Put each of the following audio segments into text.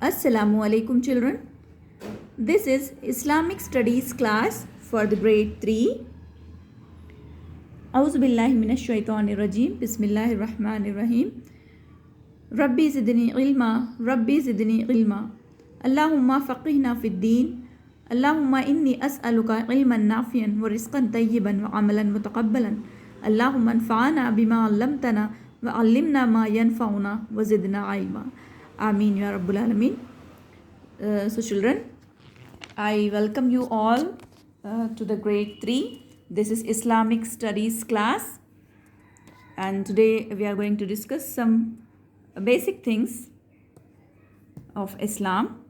Assalamu alaikum children. This is Islamic Studies class for the grade 3. A'udhu billahi minash shaitanir rajim. Bismillahir rahmanir rahim. Rabbi zidni ilma, Rabbi zidni ilma. Allahumma faqihna fid deen. Allahumma inni as'aluka ilman nafiyan wa rizqan tayyiban wa amalan mutaqabbalan. Allahumma anfa'na bima 'allamtana wa 'allimna ma yanfa'una wa zidna ilma. Ameen ya Rabbul Alameen. So children, I welcome you all to the grade 3. This is Islamic Studies class, and today we are going to discuss some basic things of Islam.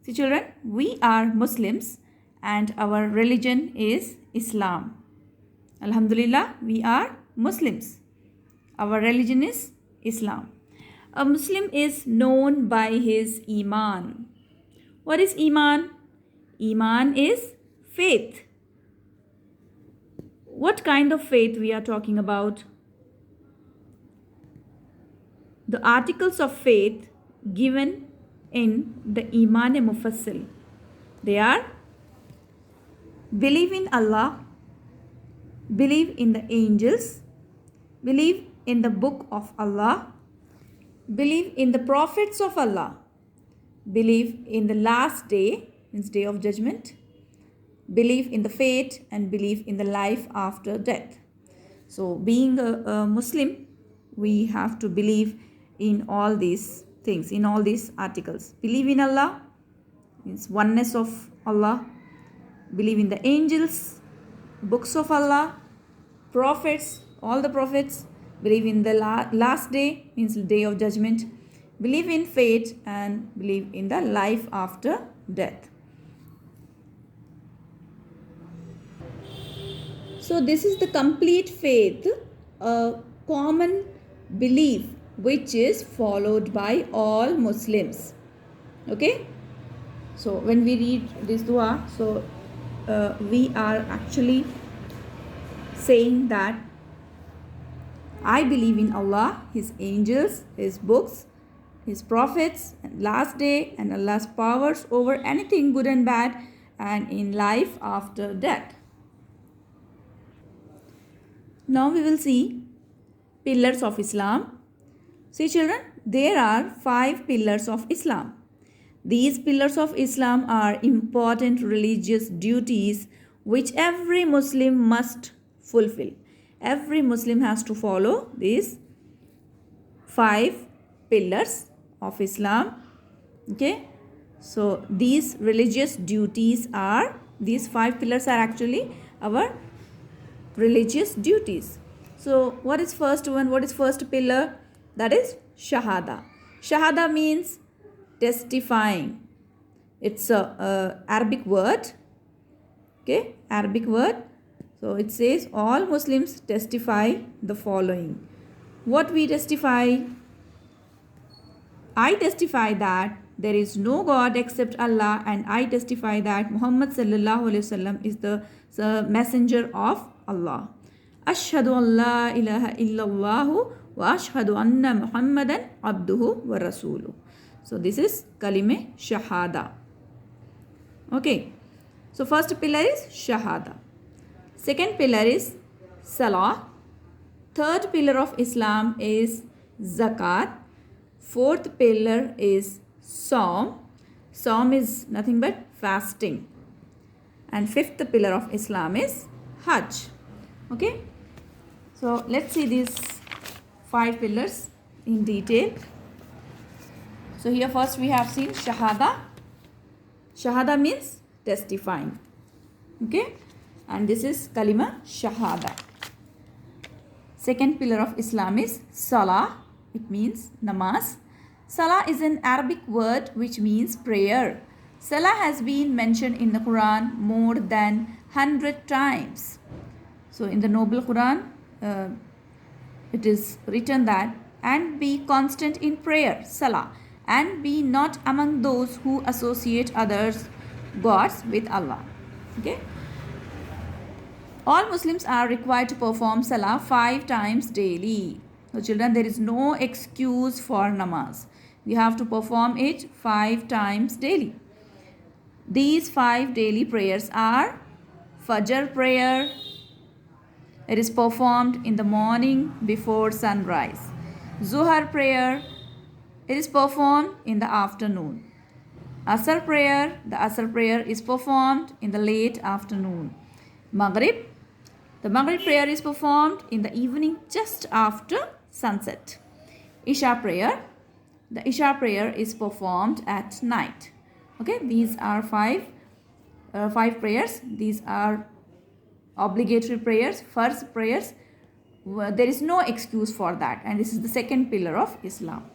See children, we are Muslims and our religion is Islam. Alhamdulillah, we are Muslims. Our religion is Islam. A Muslim is known by his Iman. What is Iman? Iman is faith. What kind of faith we are talking about? The articles of faith given in the Iman Mufassil. They are: believe in Allah, believe in the angels, believe in the book of Allah, believe in the prophets of Allah, believe in the last day, means day of judgment, believe in the fate, and believe in the life after death. So being a Muslim, we have to believe in all these things, in all these articles. Believe in Allah, means oneness of Allah, believe in the angels, books of Allah, prophets, all the prophets, believe in the last day, means the day of judgment, believe in fate, and believe in the life after death. So this is the complete faith, a common belief which is followed by all Muslims. Okay? So when we read this dua, so we are actually saying that I believe in Allah, His angels, His books, His prophets, and last day, and Allah's powers over anything good and bad, and in life after death. Now we will see pillars of Islam. See children, there are 5 pillars of Islam. These pillars of Islam are important religious duties which every Muslim must fulfill. Every Muslim has to follow these 5 pillars of Islam. Okay, so these religious duties are, these 5 pillars are actually our religious duties. So what is first one? What is first pillar? That is Shahada. Shahada means testifying. It's a Arabic word. Okay, Arabic word. So it says all Muslims testify the following. What we testify? I testify that there is no God except Allah, and I testify that Muhammad sallallahu alaihi wasallam is the messenger of Allah. Ashhadu an la ilaha illallah wa ashhadu anna Muhammadan abduhu wa rasuluh. So this is kalime shahada. Okay. So first pillar is Shahada. Second pillar is Salah. Third pillar of Islam is Zakat. Fourth pillar is Saum. Saum is nothing but fasting. And fifth pillar of Islam is Hajj. Okay. So let's see these 5 pillars in detail. So here first we have seen Shahada. Shahada means testifying. Okay. And this is Kalima Shahada. Second pillar of Islam is Salah. It means namaz. Salah is an Arabic word which means prayer. Salah has been mentioned in the Quran more than 100 times. So in the Noble Quran, it is written that, and be constant in prayer, Salah, and be not among those who associate others gods with Allah. Okay. All Muslims are required to perform Salah 5 times daily. So children, there is no excuse for namaz. We have to perform it 5 times daily. These 5 daily prayers are Fajr prayer. It is performed in the morning before sunrise. Zuhar prayer. It is performed in the afternoon. Asr prayer. The Asr prayer is performed in the late afternoon. Maghrib. The Maghrib prayer is performed in the evening just after sunset. Isha prayer. The Isha prayer is performed at night. Okay, these are five prayers. These are obligatory prayers, first prayers. There is no excuse for that, and this is the second pillar of Islam.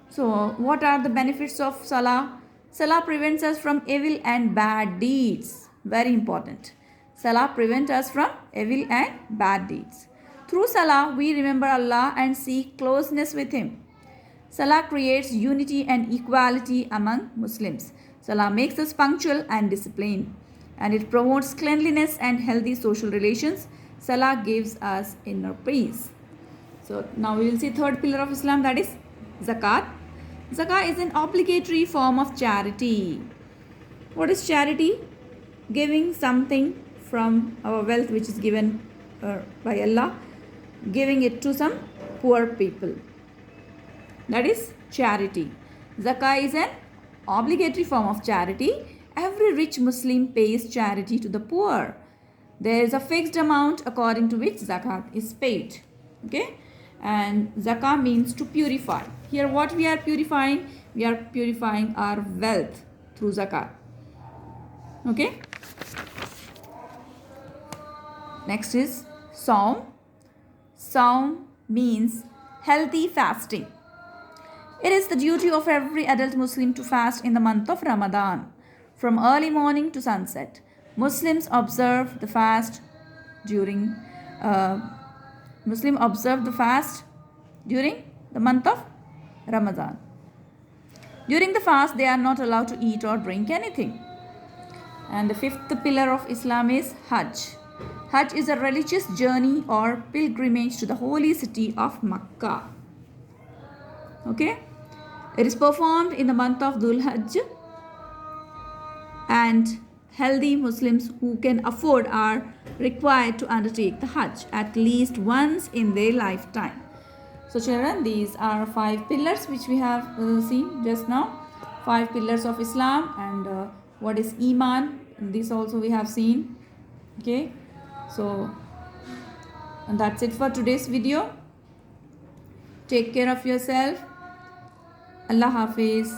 So, what are the benefits of Salah? Salah prevents us from evil and bad deeds. Very important. Salah prevents us from evil and bad deeds. Through Salah, we remember Allah and seek closeness with Him. Salah creates unity and equality among Muslims. Salah makes us punctual and disciplined, and it promotes cleanliness and healthy social relations. Salah gives us inner peace. So now we will see third pillar of Islam, that is Zakat. Zakat is an obligatory form of charity. What is charity? Giving something from our wealth which is given by Allah, giving it to some poor people. That is charity. Zakah is an obligatory form of charity. Every rich Muslim pays charity to the poor. There is a fixed amount according to which zakat is paid. Okay? And zakah means to purify. Here what we are purifying? We are purifying our wealth through zakat. Okay? Next is Saum. Saum means healthy fasting. It is the duty of every adult Muslim to fast in the month of Ramadan, from early morning to sunset. Muslims observe the fast during the month of Ramadan. During the fast, they are not allowed to eat or drink anything. And the fifth pillar of Islam is Hajj. Hajj is a religious journey or pilgrimage to the holy city of Makkah. Okay? It is performed in the month of Dhul Hajj, and healthy Muslims who can afford are required to undertake the Hajj at least once in their lifetime. So children, these are 5 pillars which we have seen just now. 5 pillars of Islam, and what is Iman, this also we have seen. Okay, so and that's it for today's video. Take care of yourself. Allah Hafiz.